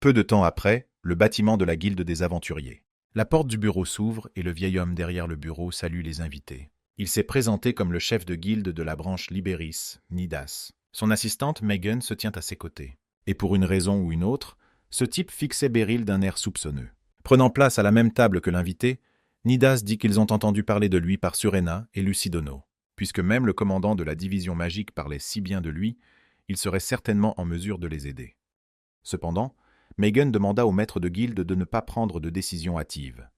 Peu de temps après, le bâtiment de la Guilde des Aventuriers. La porte du bureau s'ouvre et le vieil homme derrière le bureau salue les invités. Il s'est présenté comme le chef de guilde de la branche Liberis, Nidas. Son assistante, Megan, se tient à ses côtés. Et pour une raison ou une autre, ce type fixait Beryl d'un air soupçonneux. Prenant place à la même table que l'invité, Nidas dit qu'ils ont entendu parler de lui par Surena et Lucidono. Puisque même le commandant de la division magique parlait si bien de lui, il serait certainement en mesure de les aider. Cependant, Megan demanda au maître de guilde de ne pas prendre de décision hâtive.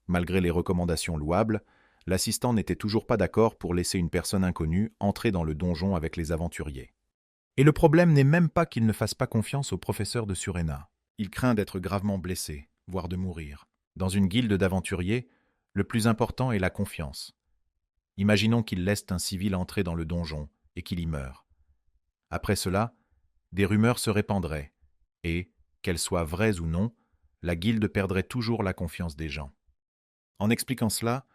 Malgré les recommandations louables, l'assistant n'était toujours pas d'accord pour laisser une personne inconnue entrer dans le donjon avec les aventuriers. Et le problème n'est même pas qu'il ne fasse pas confiance au professeur de Surena. Il craint d'être gravement blessé, voire de mourir. Dans une guilde d'aventuriers, le plus important est la confiance. Imaginons qu'il laisse un civil entrer dans le donjon et qu'il y meure. Après cela, des rumeurs se répandraient, et, qu'elles soient vraies ou non, la guilde perdrait toujours la confiance des gens. En expliquant cela,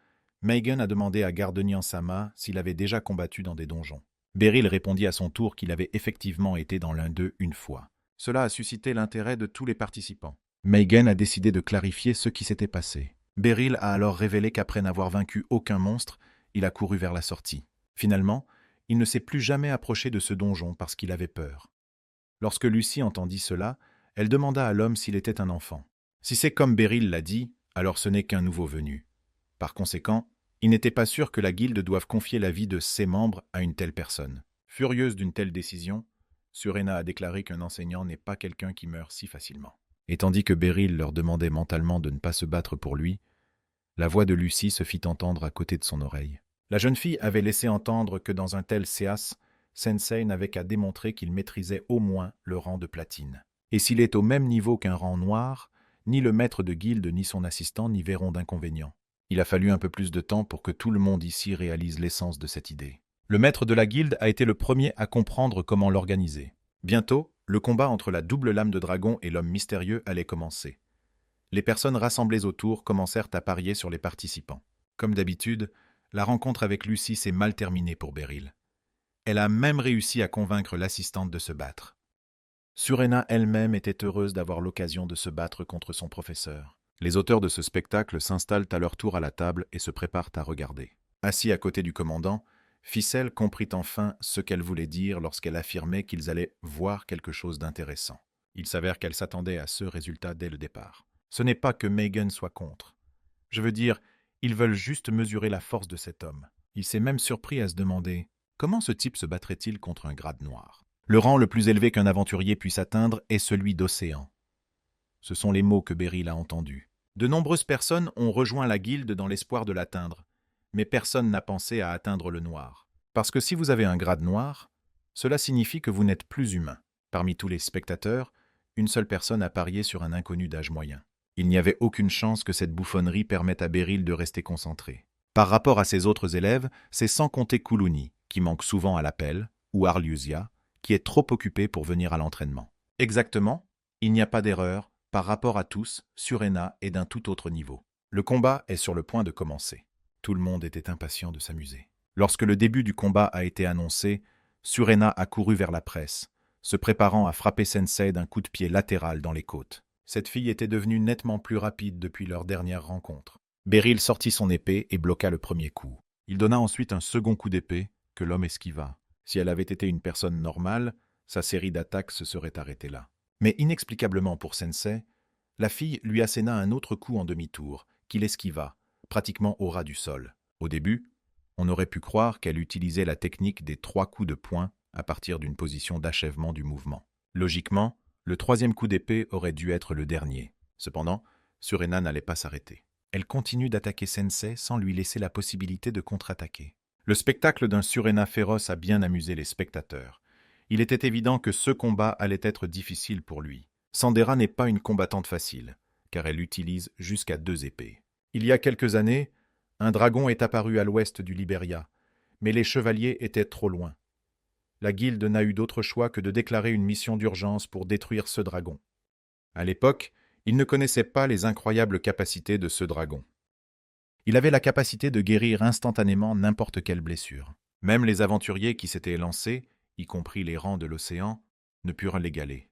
Megan a demandé à Gardenian Sama s'il avait déjà combattu dans des donjons. Beryl répondit à son tour qu'il avait effectivement été dans l'un d'eux une fois. Cela a suscité l'intérêt de tous les participants. Megan a décidé de clarifier ce qui s'était passé. Beryl a alors révélé qu'après n'avoir vaincu aucun monstre, il a couru vers la sortie. Finalement, il ne s'est plus jamais approché de ce donjon parce qu'il avait peur. Lorsque Lucie entendit cela, elle demanda à l'homme s'il était un enfant. Si c'est comme Beryl l'a dit, alors ce n'est qu'un nouveau venu. Par conséquent, il n'était pas sûr que la guilde doive confier la vie de ses membres à une telle personne. Furieuse d'une telle décision, Surena a déclaré qu'un enseignant n'est pas quelqu'un qui meurt si facilement. Et tandis que Beryl leur demandait mentalement de ne pas se battre pour lui, la voix de Lucie se fit entendre à côté de son oreille. La jeune fille avait laissé entendre que dans un tel séas, Sensei n'avait qu'à démontrer qu'il maîtrisait au moins le rang de platine. Et s'il est au même niveau qu'un rang noir, ni le maître de guilde ni son assistant n'y verront d'inconvénient. Il a fallu un peu plus de temps pour que tout le monde ici réalise l'essence de cette idée. Le maître de la guilde a été le premier à comprendre comment l'organiser. Bientôt, le combat entre la double lame de dragon et l'homme mystérieux allait commencer. Les personnes rassemblées autour commencèrent à parier sur les participants. Comme d'habitude, la rencontre avec Lucie s'est mal terminée pour Beryl. Elle a même réussi à convaincre l'assistante de se battre. Surena elle-même était heureuse d'avoir l'occasion de se battre contre son professeur. Les auteurs de ce spectacle s'installent à leur tour à la table et se préparent à regarder. Assis à côté du commandant, Ficelle comprit enfin ce qu'elle voulait dire lorsqu'elle affirmait qu'ils allaient voir quelque chose d'intéressant. Il s'avère qu'elle s'attendait à ce résultat dès le départ. Ce n'est pas que Megan soit contre. Je veux dire, ils veulent juste mesurer la force de cet homme. Il s'est même surpris à se demander comment ce type se battrait-il contre un grade noir. Le rang le plus élevé qu'un aventurier puisse atteindre est celui d'océan. Ce sont les mots que Beryl a entendus. De nombreuses personnes ont rejoint la guilde dans l'espoir de l'atteindre, mais personne n'a pensé à atteindre le noir. Parce que si vous avez un grade noir, cela signifie que vous n'êtes plus humain. Parmi tous les spectateurs, une seule personne a parié sur un inconnu d'âge moyen. Il n'y avait aucune chance que cette bouffonnerie permette à Beryl de rester concentré. Par rapport à ses autres élèves, c'est sans compter Kuluni, qui manque souvent à l'appel, ou Arlusia, qui est trop occupé pour venir à l'entraînement. Exactement, il n'y a pas d'erreur, par rapport à tous, Surena est d'un tout autre niveau. Le combat est sur le point de commencer. Tout le monde était impatient de s'amuser. Lorsque le début du combat a été annoncé, Surena a couru vers la presse, se préparant à frapper Sensei d'un coup de pied latéral dans les côtes. Cette fille était devenue nettement plus rapide depuis leur dernière rencontre. Beryl sortit son épée et bloqua le premier coup. Il donna ensuite un second coup d'épée que l'homme esquiva. Si elle avait été une personne normale, sa série d'attaques se serait arrêtée là. Mais inexplicablement pour Sensei, la fille lui asséna un autre coup en demi-tour, qu'il esquiva, pratiquement au ras du sol. Au début, on aurait pu croire qu'elle utilisait la technique des 3 coups de poing à partir d'une position d'achèvement du mouvement. Logiquement, le troisième coup d'épée aurait dû être le dernier. Cependant, Surena n'allait pas s'arrêter. Elle continue d'attaquer Sensei sans lui laisser la possibilité de contre-attaquer. Le spectacle d'un Surena féroce a bien amusé les spectateurs. Il était évident que ce combat allait être difficile pour lui. Sandera n'est pas une combattante facile, car elle utilise jusqu'à 2 épées. Il y a quelques années, un dragon est apparu à l'ouest du Liberia, mais les chevaliers étaient trop loin. La guilde n'a eu d'autre choix que de déclarer une mission d'urgence pour détruire ce dragon. À l'époque, ils ne connaissaient pas les incroyables capacités de ce dragon. Il avait la capacité de guérir instantanément n'importe quelle blessure. Même les aventuriers qui s'étaient lancés, y compris les rangs de l'océan, ne purent l'égaler.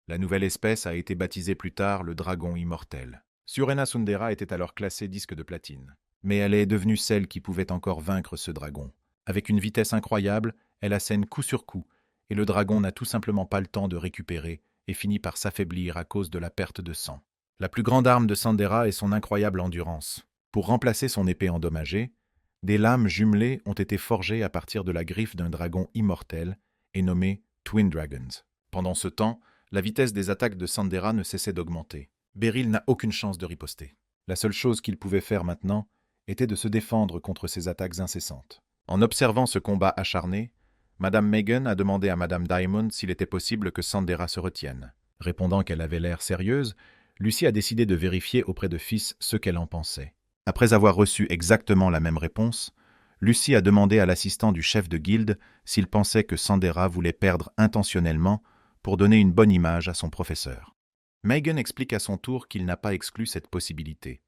La nouvelle espèce a été baptisée plus tard le dragon immortel. Surena Sundera était alors classée disque de platine. Mais elle est devenue celle qui pouvait encore vaincre ce dragon. Avec une vitesse incroyable, elle assène coup sur coup, et le dragon n'a tout simplement pas le temps de récupérer et finit par s'affaiblir à cause de la perte de sang. La plus grande arme de Sandera est son incroyable endurance. Pour remplacer son épée endommagée, des lames jumelées ont été forgées à partir de la griffe d'un dragon immortel et nommé Twin Dragons. Pendant ce temps, la vitesse des attaques de Sandera ne cessait d'augmenter. Beryl n'a aucune chance de riposter. La seule chose qu'il pouvait faire maintenant était de se défendre contre ces attaques incessantes. En observant ce combat acharné, Madame Megan a demandé à Madame Diamond s'il était possible que Sandera se retienne. Répondant qu'elle avait l'air sérieuse, Lucy a décidé de vérifier auprès de Fils ce qu'elle en pensait. Après avoir reçu exactement la même réponse, Lucy a demandé à l'assistant du chef de guilde s'il pensait que Sandera voulait perdre intentionnellement pour donner une bonne image à son professeur. Megan explique à son tour qu'il n'a pas exclu cette possibilité.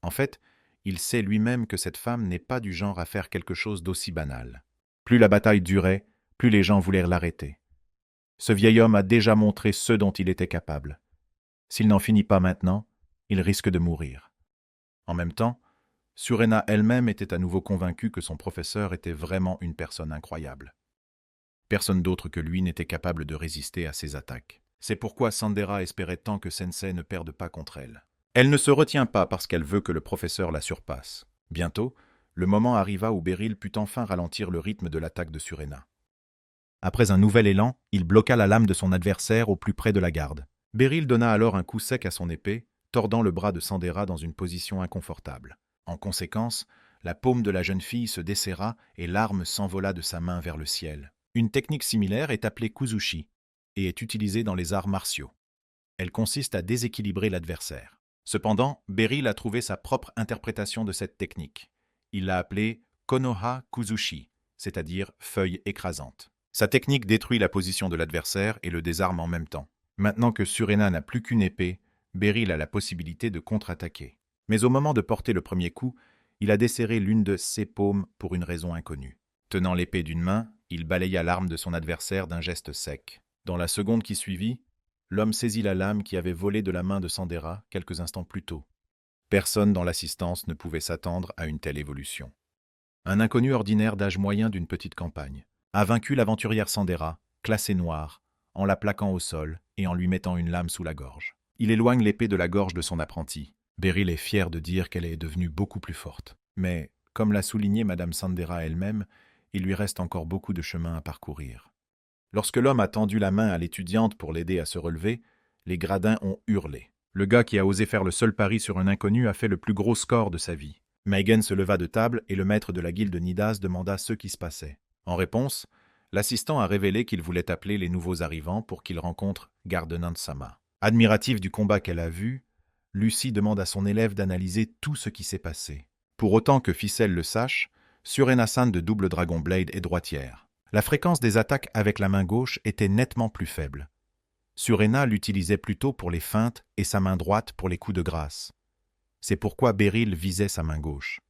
En fait, il sait lui-même que cette femme n'est pas du genre à faire quelque chose d'aussi banal. Plus la bataille durait, plus les gens voulaient l'arrêter. Ce vieil homme a déjà montré ce dont il était capable. S'il n'en finit pas maintenant, il risque de mourir. En même temps, Surena elle-même était à nouveau convaincue que son professeur était vraiment une personne incroyable. Personne d'autre que lui n'était capable de résister à ses attaques. C'est pourquoi Sandera espérait tant que Sensei ne perde pas contre elle. Elle ne se retient pas parce qu'elle veut que le professeur la surpasse. Bientôt, le moment arriva où Beryl put enfin ralentir le rythme de l'attaque de Surena. Après un nouvel élan, il bloqua la lame de son adversaire au plus près de la garde. Beryl donna alors un coup sec à son épée, tordant le bras de Sandera dans une position inconfortable. En conséquence, la paume de la jeune fille se desserra et l'arme s'envola de sa main vers le ciel. Une technique similaire est appelée kuzushi et est utilisée dans les arts martiaux. Elle consiste à déséquilibrer l'adversaire. Cependant, Beryl a trouvé sa propre interprétation de cette technique. Il l'a appelée Konoha Kuzushi, c'est-à-dire feuille écrasante. Sa technique détruit la position de l'adversaire et le désarme en même temps. Maintenant que Surena n'a plus qu'une épée, Beryl a la possibilité de contre-attaquer. Mais au moment de porter le premier coup, il a desserré l'une de ses paumes pour une raison inconnue. Tenant l'épée d'une main, il balaya l'arme de son adversaire d'un geste sec. Dans la seconde qui suivit, l'homme saisit la lame qui avait volé de la main de Sandera quelques instants plus tôt. Personne dans l'assistance ne pouvait s'attendre à une telle évolution. Un inconnu ordinaire d'âge moyen d'une petite campagne a vaincu l'aventurière Sandera, classée noire, en la plaquant au sol et en lui mettant une lame sous la gorge. Il éloigne l'épée de la gorge de son apprenti. Beryl est fière de dire qu'elle est devenue beaucoup plus forte. Mais, comme l'a souligné Madame Sandera elle-même, il lui reste encore beaucoup de chemin à parcourir. Lorsque l'homme a tendu la main à l'étudiante pour l'aider à se relever, les gradins ont hurlé. Le gars qui a osé faire le seul pari sur un inconnu a fait le plus gros score de sa vie. Megan se leva de table et le maître de la guilde Nidas demanda ce qui se passait. En réponse, l'assistant a révélé qu'il voulait appeler les nouveaux arrivants pour qu'ils rencontrent Gardenant-sama. Admirative du combat qu'elle a vu, Lucy demande à son élève d'analyser tout ce qui s'est passé. Pour autant que Ficelle le sache, Surena-san de Double Dragon Blade est droitière. La fréquence des attaques avec la main gauche était nettement plus faible. Surena l'utilisait plutôt pour les feintes et sa main droite pour les coups de grâce. C'est pourquoi Beryl visait sa main gauche.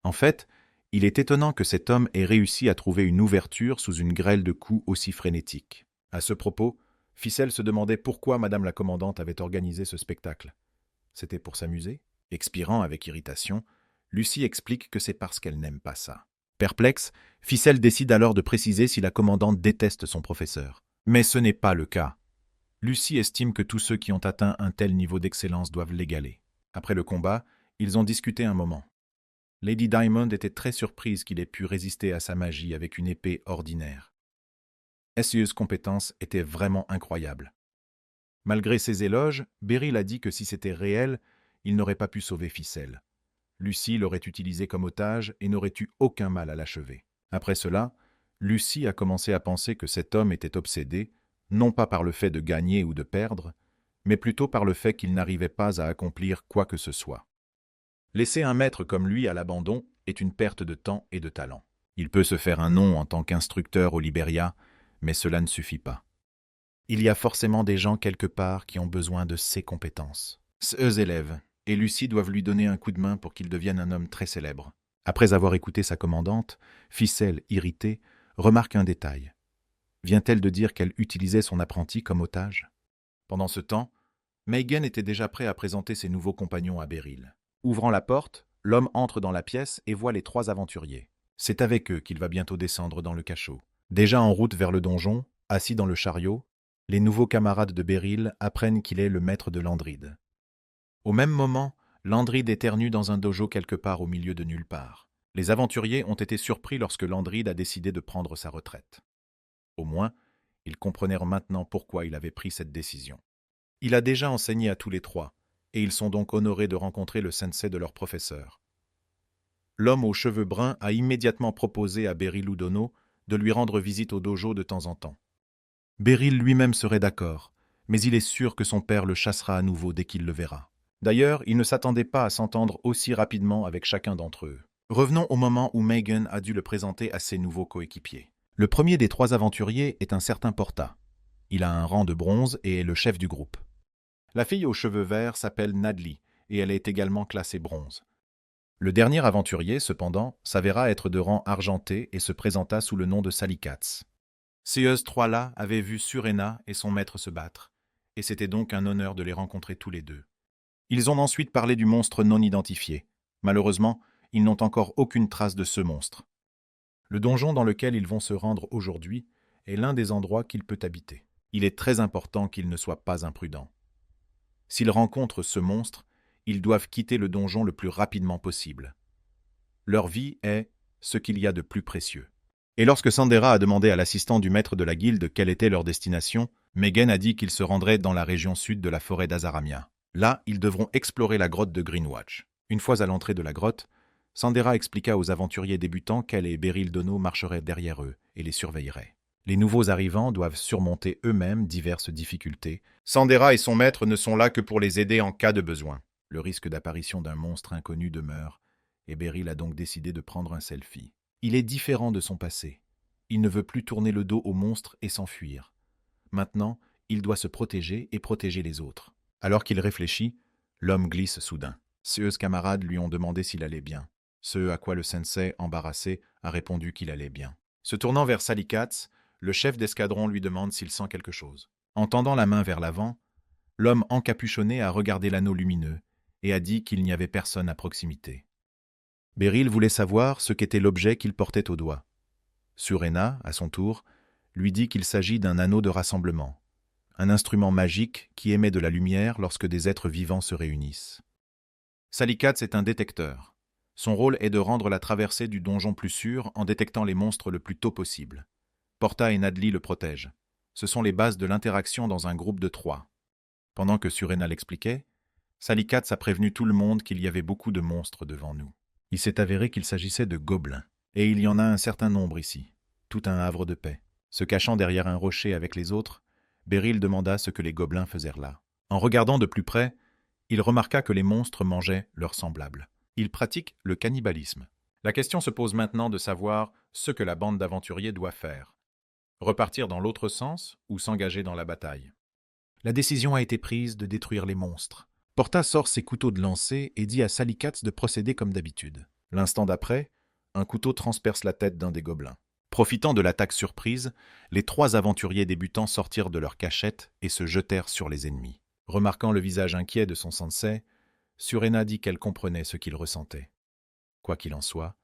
En fait, il est étonnant que cet homme ait réussi à trouver une ouverture sous une grêle de coups aussi frénétique. À ce propos, Ficelle se demandait pourquoi Madame la commandante avait organisé ce spectacle. C'était pour s'amuser? Expirant avec irritation, Lucy explique que c'est parce qu'elle n'aime pas ça. Perplexe, Ficelle décide alors de préciser si la commandante déteste son professeur. Mais ce n'est pas le cas. Lucy estime que tous ceux qui ont atteint un tel niveau d'excellence doivent l'égaler. Après le combat, ils ont discuté un moment. Lady Diamond était très surprise qu'il ait pu résister à sa magie avec une épée ordinaire. Essieuse compétence était vraiment incroyable. Malgré ses éloges, Beryl a dit que si c'était réel, il n'aurait pas pu sauver Ficelle. Lucy l'aurait utilisé comme otage et n'aurait eu aucun mal à l'achever. Après cela, Lucy a commencé à penser que cet homme était obsédé, non pas par le fait de gagner ou de perdre, mais plutôt par le fait qu'il n'arrivait pas à accomplir quoi que ce soit. Laisser un maître comme lui à l'abandon est une perte de temps et de talent. Il peut se faire un nom en tant qu'instructeur au Liberia, mais cela ne suffit pas. Il y a forcément des gens quelque part qui ont besoin de ses compétences. Ces élèves et Lucy doivent lui donner un coup de main pour qu'il devienne un homme très célèbre. Après avoir écouté sa commandante, Ficelle, irritée, remarque un détail. Vient-elle de dire qu'elle utilisait son apprenti comme otage? Pendant ce temps, Megan était déjà prêt à présenter ses nouveaux compagnons à Beryl. Ouvrant la porte, l'homme entre dans la pièce et voit les 3 aventuriers. C'est avec eux qu'il va bientôt descendre dans le cachot. Déjà en route vers le donjon, assis dans le chariot, les nouveaux camarades de Beryl apprennent qu'il est le maître de Landride. Au même moment, Landride éternue dans un dojo quelque part au milieu de nulle part. Les aventuriers ont été surpris lorsque Landride a décidé de prendre sa retraite. Au moins, ils comprenèrent maintenant pourquoi il avait pris cette décision. Il a déjà enseigné à tous les 3, et ils sont donc honorés de rencontrer le sensei de leur professeur. L'homme aux cheveux bruns a immédiatement proposé à Beryl Udono de lui rendre visite au dojo de temps en temps. Beryl lui-même serait d'accord, mais il est sûr que son père le chassera à nouveau dès qu'il le verra. D'ailleurs, il ne s'attendait pas à s'entendre aussi rapidement avec chacun d'entre eux. Revenons au moment où Megan a dû le présenter à ses nouveaux coéquipiers. Le premier des 3 aventuriers est un certain Porta. Il a un rang de bronze et est le chef du groupe. La fille aux cheveux verts s'appelle Nadli et elle est également classée bronze. Le dernier aventurier, cependant, s'avéra être de rang argenté et se présenta sous le nom de Salikats. Ces 3-là avaient vu Surena et son maître se battre, et c'était donc un honneur de les rencontrer tous les 2. Ils ont ensuite parlé du monstre non identifié. Malheureusement, ils n'ont encore aucune trace de ce monstre. Le donjon dans lequel ils vont se rendre aujourd'hui est l'un des endroits qu'il peut habiter. Il est très important qu'ils ne soient pas imprudents. S'ils rencontrent ce monstre, ils doivent quitter le donjon le plus rapidement possible. Leur vie est ce qu'il y a de plus précieux. Et lorsque Sandera a demandé à l'assistant du maître de la guilde quelle était leur destination, Megan a dit qu'ils se rendraient dans la région sud de la forêt d'Azaramia. Là, ils devront explorer la grotte de Greenwatch. Une fois à l'entrée de la grotte, Sandera expliqua aux aventuriers débutants qu'elle et Beryl Dono marcheraient derrière eux et les surveilleraient. Les nouveaux arrivants doivent surmonter eux-mêmes diverses difficultés. Sandera et son maître ne sont là que pour les aider en cas de besoin. Le risque d'apparition d'un monstre inconnu demeure, et Beryl a donc décidé de prendre un selfie. Il est différent de son passé. Il ne veut plus tourner le dos au monstre et s'enfuir. Maintenant, il doit se protéger et protéger les autres. Alors qu'il réfléchit, l'homme glisse soudain. Ses camarades lui ont demandé s'il allait bien. Ce à quoi le sensei, embarrassé, a répondu qu'il allait bien. Se tournant vers Salikats, le chef d'escadron lui demande s'il sent quelque chose. En tendant la main vers l'avant, l'homme encapuchonné a regardé l'anneau lumineux et a dit qu'il n'y avait personne à proximité. Beryl voulait savoir ce qu'était l'objet qu'il portait au doigt. Surena, à son tour, lui dit qu'il s'agit d'un anneau de rassemblement, un instrument magique qui émet de la lumière lorsque des êtres vivants se réunissent. Salikats est un détecteur. Son rôle est de rendre la traversée du donjon plus sûre en détectant les monstres le plus tôt possible. Porta et Nadli le protègent. Ce sont les bases de l'interaction dans un groupe de 3. Pendant que Surena l'expliquait, Salikats a prévenu tout le monde qu'il y avait beaucoup de monstres devant nous. Il s'est avéré qu'il s'agissait de gobelins. Et il y en a un certain nombre ici, tout un havre de paix. Se cachant derrière un rocher avec les autres, Beryl demanda ce que les gobelins faisaient là. En regardant de plus près, il remarqua que les monstres mangeaient leurs semblables. Ils pratiquent le cannibalisme. La question se pose maintenant de savoir ce que la bande d'aventuriers doit faire. Repartir dans l'autre sens ou s'engager dans la bataille. La décision a été prise de détruire les monstres. Porta sort ses couteaux de lancer et dit à Salikats de procéder comme d'habitude. L'instant d'après, un couteau transperce la tête d'un des gobelins. Profitant de l'attaque surprise, les 3 aventuriers débutants sortirent de leur cachette et se jetèrent sur les ennemis. Remarquant le visage inquiet de son sensei, Surena dit qu'elle comprenait ce qu'il ressentait. Quoi qu'il en soit,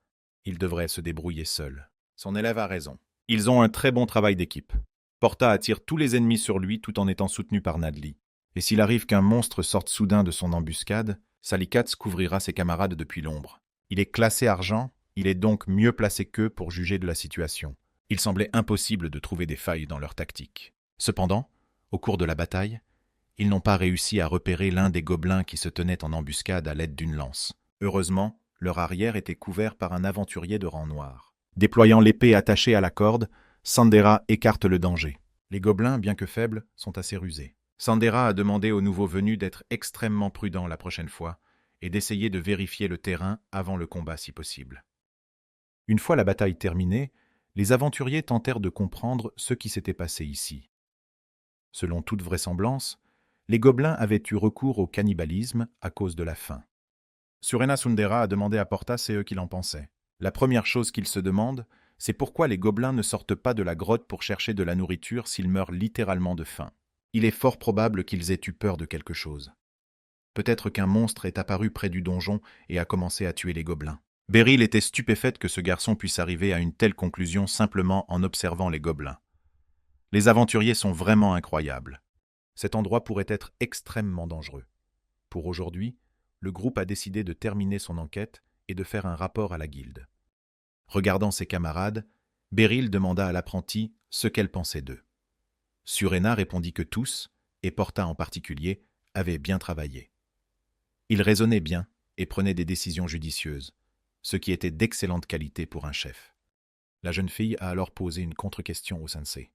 il devrait se débrouiller seul. Son élève a raison. Ils ont un très bon travail d'équipe. Porta attire tous les ennemis sur lui tout en étant soutenu par Nadli. Et s'il arrive qu'un monstre sorte soudain de son embuscade, Salikats couvrira ses camarades depuis l'ombre. Il est classé argent, il est donc mieux placé qu'eux pour juger de la situation. Il semblait impossible de trouver des failles dans leur tactique. Cependant, au cours de la bataille, ils n'ont pas réussi à repérer l'un des gobelins qui se tenait en embuscade à l'aide d'une lance. Heureusement, leur arrière était couvert par un aventurier de rang noir. Déployant l'épée attachée à la corde, Sandera écarte le danger. Les gobelins, bien que faibles, sont assez rusés. Sandera a demandé aux nouveaux venus d'être extrêmement prudents la prochaine fois et d'essayer de vérifier le terrain avant le combat si possible. Une fois la bataille terminée, les aventuriers tentèrent de comprendre ce qui s'était passé ici. Selon toute vraisemblance, les gobelins avaient eu recours au cannibalisme à cause de la faim. Surena Sundera a demandé à Porta ce qu'il en pensait. La première chose qu'il se demande, c'est pourquoi les gobelins ne sortent pas de la grotte pour chercher de la nourriture s'ils meurent littéralement de faim. Il est fort probable qu'ils aient eu peur de quelque chose. Peut-être qu'un monstre est apparu près du donjon et a commencé à tuer les gobelins. Beryl était stupéfaite que ce garçon puisse arriver à une telle conclusion simplement en observant les gobelins. Les aventuriers sont vraiment incroyables. Cet endroit pourrait être extrêmement dangereux. Pour aujourd'hui, le groupe a décidé de terminer son enquête et de faire un rapport à la guilde. Regardant ses camarades, Beryl demanda à l'apprenti ce qu'elle pensait d'eux. Surena répondit que tous, et Porta en particulier, avaient bien travaillé. Ils raisonnaient bien et prenaient des décisions judicieuses, ce qui était d'excellente qualité pour un chef. La jeune fille a alors posé une contre-question au sensei.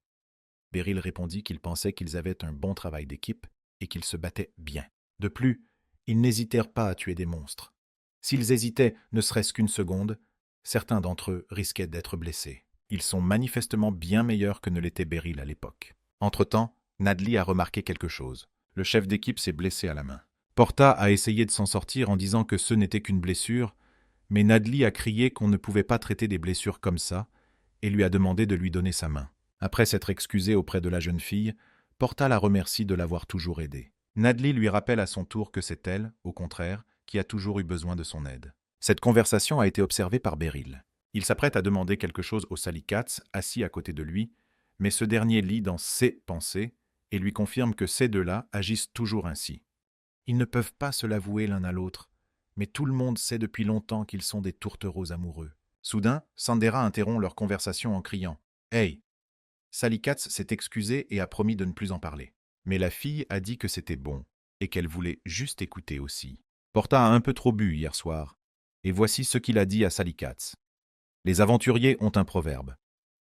Beryl répondit qu'il pensait qu'ils avaient un bon travail d'équipe et qu'ils se battaient bien. De plus, ils n'hésitèrent pas à tuer des monstres. S'ils hésitaient ne serait-ce qu'une seconde, certains d'entre eux risquaient d'être blessés. Ils sont manifestement bien meilleurs que ne l'était Beryl à l'époque. Entre-temps, Nadli a remarqué quelque chose. Le chef d'équipe s'est blessé à la main. Porta a essayé de s'en sortir en disant que ce n'était qu'une blessure, mais Nadli a crié qu'on ne pouvait pas traiter des blessures comme ça et lui a demandé de lui donner sa main. Après s'être excusé auprès de la jeune fille, Porta la remercie de l'avoir toujours aidée. Nadli lui rappelle à son tour que c'est elle, au contraire, qui a toujours eu besoin de son aide. Cette conversation a été observée par Beryl. Il s'apprête à demander quelque chose au Salikats, assis à côté de lui, mais ce dernier lit dans ses pensées et lui confirme que ces deux-là agissent toujours ainsi. Ils ne peuvent pas se l'avouer l'un à l'autre, mais tout le monde sait depuis longtemps qu'ils sont des tourtereaux amoureux. Soudain, Sandera interrompt leur conversation en criant « Hey !» Salikats s'est excusé et a promis de ne plus en parler. Mais la fille a dit que c'était bon et qu'elle voulait juste écouter aussi. Porta a un peu trop bu hier soir, et voici ce qu'il a dit à Salikats. Les aventuriers ont un proverbe.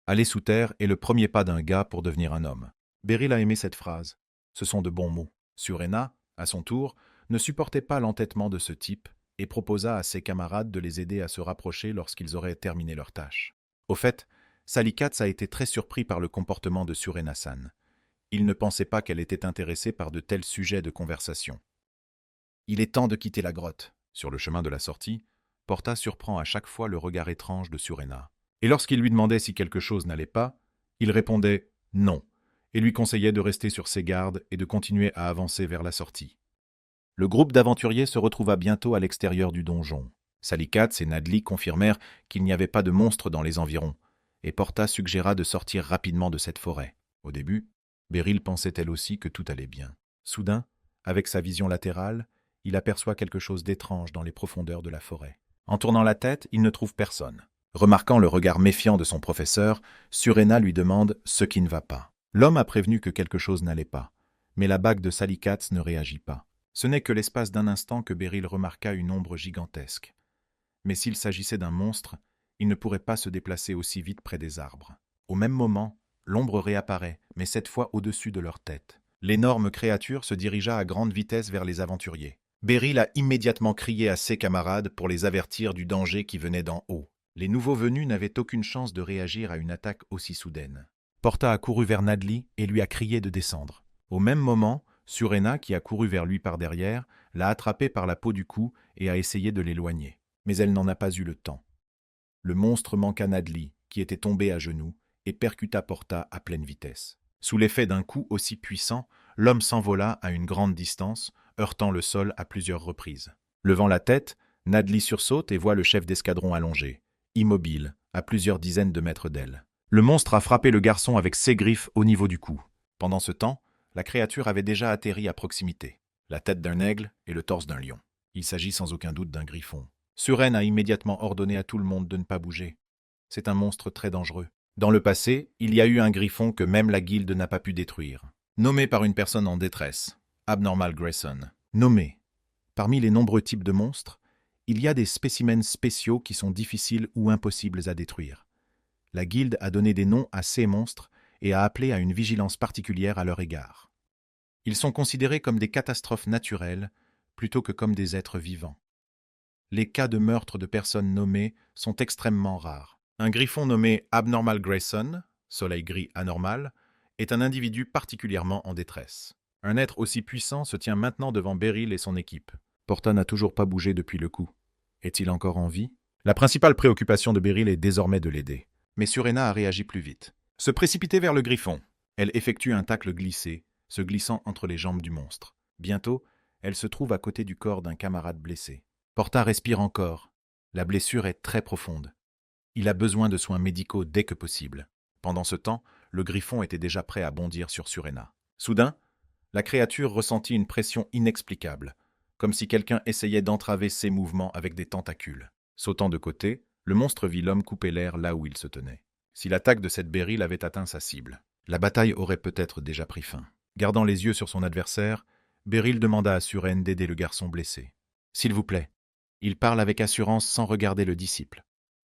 Aller sous terre est le premier pas d'un gars pour devenir un homme. Beryl a aimé cette phrase. Ce sont de bons mots. Surena, à son tour, ne supportait pas l'entêtement de ce type et proposa à ses camarades de les aider à se rapprocher lorsqu'ils auraient terminé leur tâche. Au fait, Salikats a été très surpris par le comportement de Surena-san. Il ne pensait pas qu'elle était intéressée par de tels sujets de conversation. Il est temps de quitter la grotte. Sur le chemin de la sortie, Porta surprend à chaque fois le regard étrange de Surena. Et lorsqu'il lui demandait si quelque chose n'allait pas, il répondait « non » et lui conseillait de rester sur ses gardes et de continuer à avancer vers la sortie. Le groupe d'aventuriers se retrouva bientôt à l'extérieur du donjon. Salikats et Nadli confirmèrent qu'il n'y avait pas de monstres dans les environs, et Porta suggéra de sortir rapidement de cette forêt. Au début, Beryl pensait elle aussi que tout allait bien. Soudain, avec sa vision latérale, il aperçoit quelque chose d'étrange dans les profondeurs de la forêt. En tournant la tête, il ne trouve personne. Remarquant le regard méfiant de son professeur, Surena lui demande ce qui ne va pas. L'homme a prévenu que quelque chose n'allait pas, mais la bague de Salikats ne réagit pas. Ce n'est que l'espace d'un instant que Beryl remarqua une ombre gigantesque. Mais s'il s'agissait d'un monstre, il ne pourrait pas se déplacer aussi vite près des arbres. Au même moment, l'ombre réapparaît, mais cette fois au-dessus de leur tête. L'énorme créature se dirigea à grande vitesse vers les aventuriers. Beryl a immédiatement crié à ses camarades pour les avertir du danger qui venait d'en haut. Les nouveaux venus n'avaient aucune chance de réagir à une attaque aussi soudaine. Porta a couru vers Nadli et lui a crié de descendre. Au même moment, Surena, qui a couru vers lui par derrière, l'a attrapé par la peau du cou et a essayé de l'éloigner. Mais elle n'en a pas eu le temps. Le monstre manqua Nadli, qui était tombé à genoux, et percuta Porta à pleine vitesse. Sous l'effet d'un coup aussi puissant, l'homme s'envola à une grande distance, heurtant le sol à plusieurs reprises. Levant la tête, Nadli sursaute et voit le chef d'escadron allongé, immobile, à plusieurs dizaines de mètres d'elle. Le monstre a frappé le garçon avec ses griffes au niveau du cou. Pendant ce temps, la créature avait déjà atterri à proximité, la tête d'un aigle et le torse d'un lion. Il s'agit sans aucun doute d'un griffon. Suren a immédiatement ordonné à tout le monde de ne pas bouger. C'est un monstre très dangereux. Dans le passé, il y a eu un griffon que même la guilde n'a pas pu détruire. Nommé par une personne en détresse, Abnormal Grayson. Nommé. Parmi les nombreux types de monstres, il y a des spécimens spéciaux qui sont difficiles ou impossibles à détruire. La guilde a donné des noms à ces monstres et a appelé à une vigilance particulière à leur égard. Ils sont considérés comme des catastrophes naturelles plutôt que comme des êtres vivants. Les cas de meurtre de personnes nommées sont extrêmement rares. Un griffon nommé Abnormal Grayson, soleil gris anormal, est un individu particulièrement en détresse. Un être aussi puissant se tient maintenant devant Beryl et son équipe. Porta n'a toujours pas bougé depuis le coup. Est-il encore en vie? La principale préoccupation de Beryl est désormais de l'aider. Mais Surena a réagi plus vite. Se précipiter vers le griffon. Elle effectue un tacle glissé, se glissant entre les jambes du monstre. Bientôt, elle se trouve à côté du corps d'un camarade blessé. Porta respire encore. La blessure est très profonde. Il a besoin de soins médicaux dès que possible. Pendant ce temps, le griffon était déjà prêt à bondir sur Surena. Soudain, la créature ressentit une pression inexplicable, comme si quelqu'un essayait d'entraver ses mouvements avec des tentacules. Sautant de côté, le monstre vit l'homme couper l'air là où il se tenait. Si l'attaque de cette béryl avait atteint sa cible, la bataille aurait peut-être déjà pris fin. Gardant les yeux sur son adversaire, Beryl demanda à Suren d'aider le garçon blessé. « S'il vous plaît. » Il parle avec assurance sans regarder le disciple.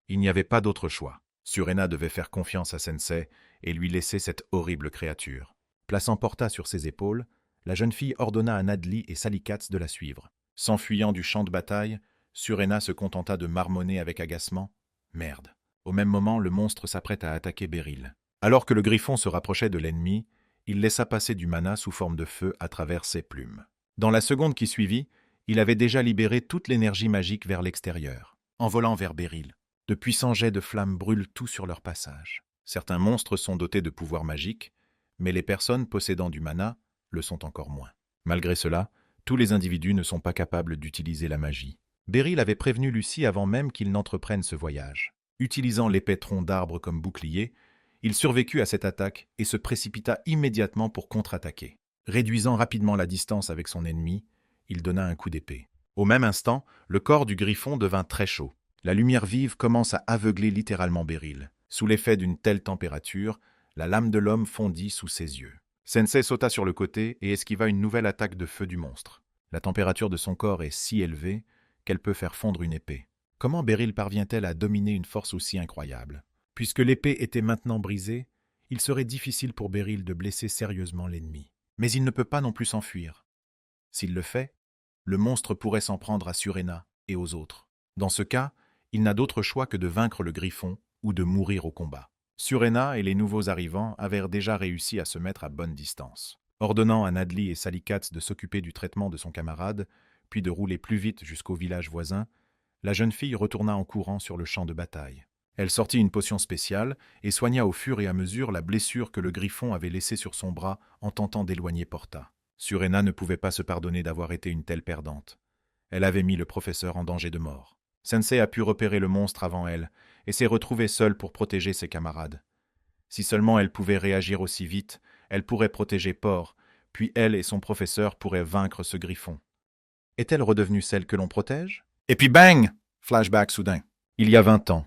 Il n'y avait pas d'autre choix. Surena devait faire confiance à Sensei et lui laisser cette horrible créature. Plaçant Porta sur ses épaules, la jeune fille ordonna à Nadli et Salikatz de la suivre. S'enfuyant du champ de bataille, Surena se contenta de marmonner avec agacement. « Merde !» Au même moment, le monstre s'apprête à attaquer Beryl. Alors que le griffon se rapprochait de l'ennemi, il laissa passer du mana sous forme de feu à travers ses plumes. Dans la seconde qui suivit, il avait déjà libéré toute l'énergie magique vers l'extérieur. En volant vers Beryl, de puissants jets de flammes brûlent tout sur leur passage. Certains monstres sont dotés de pouvoirs magiques, mais les personnes possédant du mana le sont encore moins. Malgré cela, tous les individus ne sont pas capables d'utiliser la magie. Beryl avait prévenu Lucie avant même qu'il n'entreprenne ce voyage. Utilisant l'épais tronc d'arbre comme bouclier, il survécut à cette attaque et se précipita immédiatement pour contre-attaquer. Réduisant rapidement la distance avec son ennemi, il donna un coup d'épée. Au même instant, le corps du griffon devint très chaud. La lumière vive commence à aveugler littéralement Beryl. Sous l'effet d'une telle température, la lame de l'homme fondit sous ses yeux. Sensei sauta sur le côté et esquiva une nouvelle attaque de feu du monstre. La température de son corps est si élevée qu'elle peut faire fondre une épée. Comment Beryl parvient-elle à dominer une force aussi incroyable? Puisque l'épée était maintenant brisée, il serait difficile pour Beryl de blesser sérieusement l'ennemi. Mais il ne peut pas non plus s'enfuir. S'il le fait, le monstre pourrait s'en prendre à Surena et aux autres. Dans ce cas, il n'a d'autre choix que de vaincre le griffon ou de mourir au combat. Surena et les nouveaux arrivants avaient déjà réussi à se mettre à bonne distance. Ordonnant à Nadli et Salikatz de s'occuper du traitement de son camarade, puis de rouler plus vite jusqu'au village voisin, la jeune fille retourna en courant sur le champ de bataille. Elle sortit une potion spéciale et soigna au fur et à mesure la blessure que le griffon avait laissée sur son bras en tentant d'éloigner Porta. Surena ne pouvait pas se pardonner d'avoir été une telle perdante. Elle avait mis le professeur en danger de mort. Sensei a pu repérer le monstre avant elle et s'est retrouvée seule pour protéger ses camarades. Si seulement elle pouvait réagir aussi vite, elle pourrait protéger Por, puis elle et son professeur pourraient vaincre ce griffon. Est-elle redevenue celle que l'on protège? Et puis bang! Flashback soudain. Il y a 20 ans.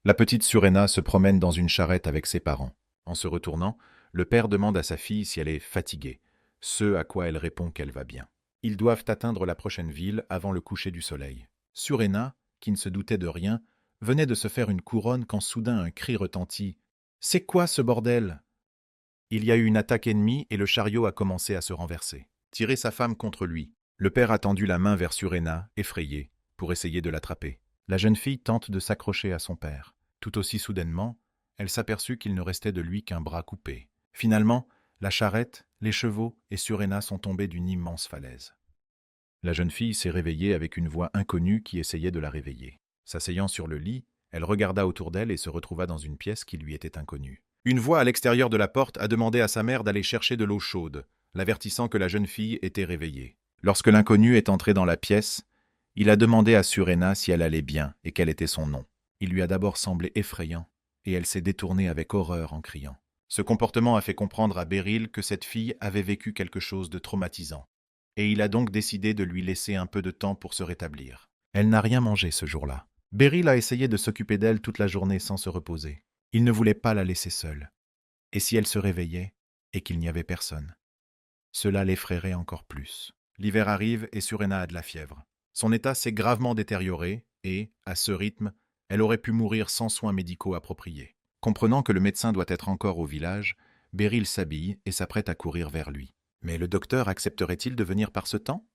La petite Surena se promène dans une charrette avec ses parents. En se retournant, le père demande à sa fille si elle est fatiguée, ce à quoi elle répond qu'elle va bien. Ils doivent atteindre la prochaine ville avant le coucher du soleil. Surena, qui ne se doutait de rien, venait de se faire une couronne quand soudain un cri retentit. « C'est quoi ce bordel ?» Il y a eu une attaque ennemie et le chariot a commencé à se renverser. Tirer sa femme contre lui. Le père a tendu la main vers Surena, effrayé, pour essayer de l'attraper. La jeune fille tente de s'accrocher à son père. Tout aussi soudainement, elle s'aperçut qu'il ne restait de lui qu'un bras coupé. Finalement, la charrette, les chevaux et Surena sont tombés d'une immense falaise. La jeune fille s'est réveillée avec une voix inconnue qui essayait de la réveiller. S'asseyant sur le lit, elle regarda autour d'elle et se retrouva dans une pièce qui lui était inconnue. Une voix à l'extérieur de la porte a demandé à sa mère d'aller chercher de l'eau chaude, l'avertissant que la jeune fille était réveillée. Lorsque l'inconnu est entré dans la pièce, il a demandé à Surena si elle allait bien et quel était son nom. Il lui a d'abord semblé effrayant, et elle s'est détournée avec horreur en criant. Ce comportement a fait comprendre à Beryl que cette fille avait vécu quelque chose de traumatisant, et il a donc décidé de lui laisser un peu de temps pour se rétablir. Elle n'a rien mangé ce jour-là. Beryl a essayé de s'occuper d'elle toute la journée sans se reposer. Il ne voulait pas la laisser seule. Et si elle se réveillait, et qu'il n'y avait personne? Cela l'effraierait encore plus. L'hiver arrive et Surena a de la fièvre. Son état s'est gravement détérioré et, à ce rythme, elle aurait pu mourir sans soins médicaux appropriés. Comprenant que le médecin doit être encore au village, Beryl s'habille et s'apprête à courir vers lui. Mais le docteur accepterait-il de venir par ce temps?